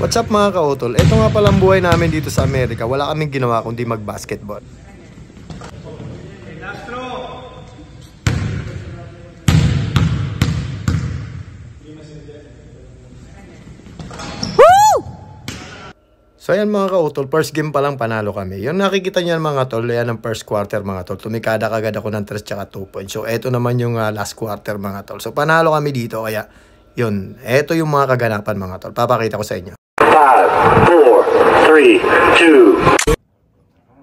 What's up mga kautol? Ito nga palang buhay namin dito sa Amerika. Wala kaming ginawa kundi mag-basketball. So ayan mga kautol, first game pa lang panalo kami. Yung nakikita niyan mga tol, yan ang first quarter mga tol. Tumikada kagad ako ng 3 tsaka 2 points. So eto naman yung last quarter mga tol. So panalo kami dito kaya yun. Eto yung mga kaganapan mga tol. Papakita ko sa inyo. 5, 4, 3,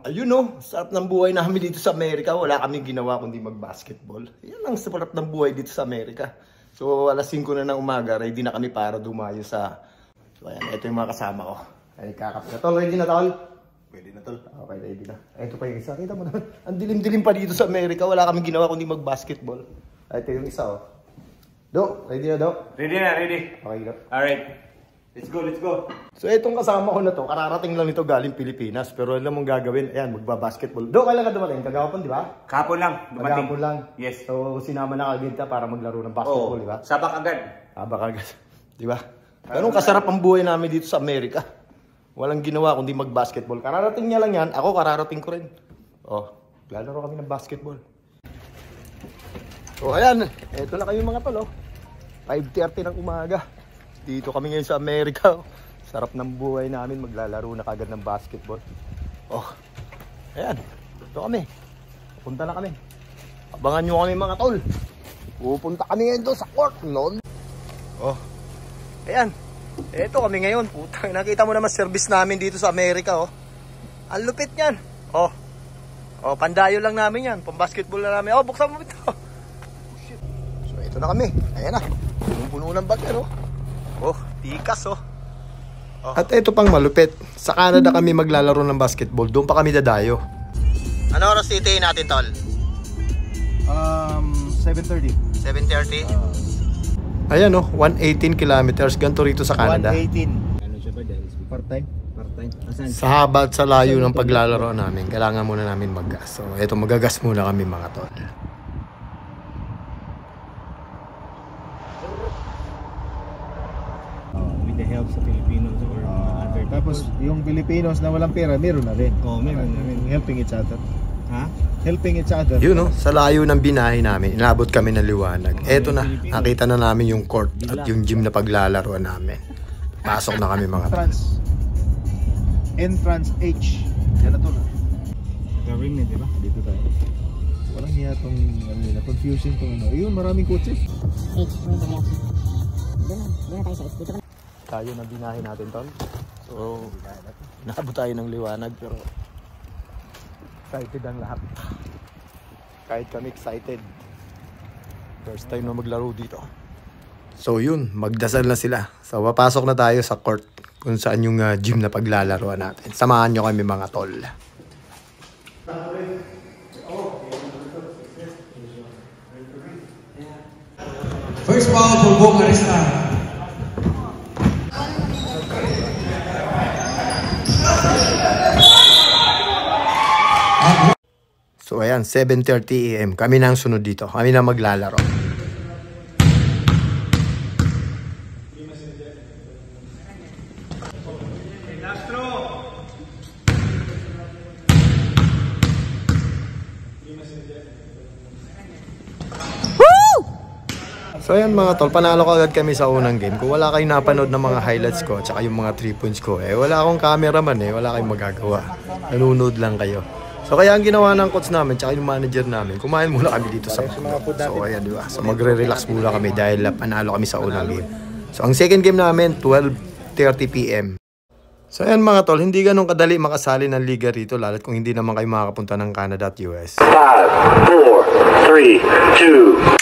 2. Ayun no, sarap ng buhay namin dito sa Amerika. Wala kaming ginawa kundi mag-basketball. Yan ang sarap ng buhay dito sa Amerika. So alas 5 na ng umaga, ready na kami para dumayo sa... So ayan, eto yung mga kasama ko. Ay, kakap na tol. Ready na tol? Pwede na tol. Okay, ready na. Ito pa yung isa. Kita mo naman. Ang dilim-dilim pa dito sa Amerika. Wala kaming ginawa kundi mag-basketball. Ito yung isa oh. Do, ready na do? Ready na, ready. Okay, do. Alright. Let's go, let's go. So itong kasama ko na to, kararating lang nito galing Pilipinas. Pero alam mong gagawin, ayan, magba-basketball. Do, kailan ka dumating? Kagahapon, di ba? Kahapon lang, dumating. Kagahapon lang. Yes. So sinama na kagad ka para maglaro ng basketball, di ba? Sabak agad. Sabak agad. Di ba? Ganun kasarap ang buhay namin dito sa Amerika. Walang ginawa kundi mag-basketball. Kararating niya lang yan. Ako kararating ko rin. Oh, lalaro kami ng basketball. So ayan, eto na kayo mga tol. 5:30 ng umaga. Dito kami ngayon sa Amerika. Sarap ng buhay namin. Maglalaro na kagad ng basketball. Oh, ayan. Ito kami. Pupunta na kami. Abangan nyo kami mga tol. Pupunta kami ngayon doon sa court. No? Oh, ayan. Eto kami ngayon, putang nakita mo naman service namin dito sa Amerika oh. Ang lupit niyan. Oh. Oh, pandayo lang namin 'yan, pang-basketball na namin. Oh, buksan mo ito. Oh, shit. So ito na kami. Ayan na. Puno ng bag ano. Oh, tikas oh. Oh. At ito pang malupit. Sa Canada kami maglalaro ng basketball. Doon pa kami dadayo. Ano oras titihin natin, tol? 7:30. 7:30. Ayan oh, 118 kilometers ganito rito sa Canada. 118. Ano siya ba dahil part-time? Part-time. Sa haba at sa layo ng paglalaro namin, kailangan muna namin mag-gas. So, eto magagas muna kami mga tol. With the help sa Filipinos or other. Tapos yung Filipinos na walang pera, meron na rin. Oh, meron na rin. Helping each other. Ha? Helping each other. Yun no, sa layo ng binahe namin, inabot kami ng liwanag. Eto na, nakita na namin yung court at yung gym na paglalaroan namin. Pasok na kami mga entrance. Entrance H. Yan na to na. Gawin na, di ba? Dito tayo. Walang hiya tong, ano nila, confusion tong ano. Ayun, maraming kotse. H, doon tayo sa S. Dito ka na. tayo na binahe natin tol. So, inabot tayo ng liwanag pero excited ang lahat. Kahit kami excited. First time na maglaro dito. So yun, magdasal na sila. So papasok na tayo sa court kung saan yung gym na paglalaroan natin. Samahan nyo kami mga tol. First foul for Bucaresta. So ayan, 7:30 AM. Kami na ang sunod dito. Kami na maglalaro. So ayan mga tol, panalo ko agad kami sa unang game. Kung wala kayong napanood ng mga highlights ko at saka yung mga 3 points ko, wala akong cameraman wala kayong magagawa. Nanonood lang kayo. So kaya ang ginawa ng coach namin at saka yung manager namin, kumain muna kami dito sa food. So ayan, diba? So magre-relax muna kami dahil panalo kami sa unang game. So ang second game namin, 12:30 PM. So ayan mga tol, hindi ganun kadali makasali ng liga rito, lalo't kung hindi naman kayo makakapunta ng Canada at US. 5, 4, 3, 2